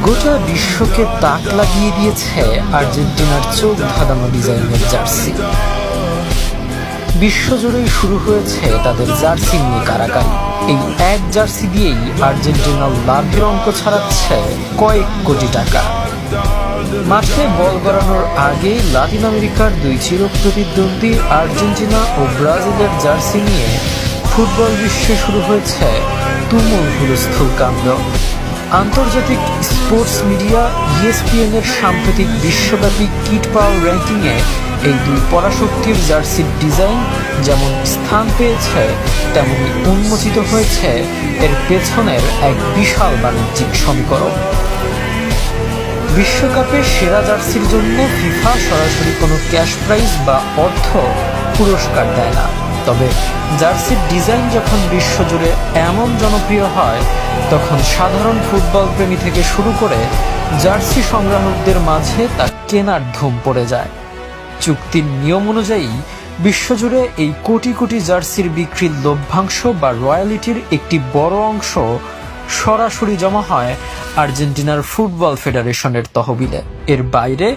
গোটা বিশ্বকে তাক লাগিয়ে দিয়েছে আর্জেন্টিনার চোখ ধাঁধানো ডিজাইনের জার্সি। বিশ্বজুড়েই শুরু হয়েছে তাদের জার্সি নিয়ে কারাকারি। এই এক জার্সি দিয়েই আর্জেন্টিনা লাভের অঙ্ক ছাড়াচ্ছে কয়েক কোটি টাকা। মাঠে বল গড়ানোর আগে লাতিন আমেরিকার দুই চিরপ্রতিদ্বন্দ্বী আর্জেন্টিনা ও ব্রাজিলের জার্সি নিয়ে ফুটবল বিশ্বে শুরু হয়েছে তুমুল হুলস্থুল কাণ্ড। আন্তর্জাতিক স্পোর্টস মিডিয়া ESPN এর সাম্প্রতিক বিশ্বব্যাপী কিট পাওয়ার র্যাঙ্কিংয়ে এই দুই পরাশক্তির জার্সির ডিজাইন যেমন স্থান পেয়েছে, তেমনি উন্মোচিত হয়েছে এর পেছনের এক বিশাল বাণিজ্যিক সমীকরণ। বিশ্বকাপে সেরা জার্সির জন্য ফিফা সরাসরি কোনো ক্যাশ প্রাইজ বা অর্থ পুরস্কার দেয় না, তবে জার্সির ডিজাইন যখন বিশ্বজুড়ে এমন জনপ্রিয় হয়, তখন সাধারণ ফুটবল প্রেমী থেকে শুরু করে জার্সি সংগ্রাহকদের মাঝে তা কেনার ধুম পড়ে যায়। চুক্তির নিয়ম অনুযায়ী বিশ্বজুড়ে এই কোটি কোটি জার্সির বিক্রির লভ্যাংশ বা রয়্যালিটির একটি বড় অংশ সরাসরি জমা হয় আর্জেন্টিনার ফুটবল ফেডারেশনের তহবিলে। এর বাইরে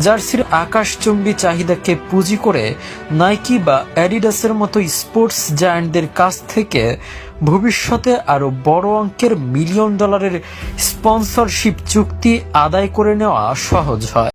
জার্সির আকাশচুম্বী চাহিদাকে পুঁজি করে নাইকি বা অ্যাডিডাসের মতো স্পোর্টস জায়ান্টদের কাছ থেকে ভবিষ্যতে আরও বড় অঙ্কের $মিলিয়ন স্পন্সরশিপ চুক্তি আদায় করে নেওয়া সহজ হয়।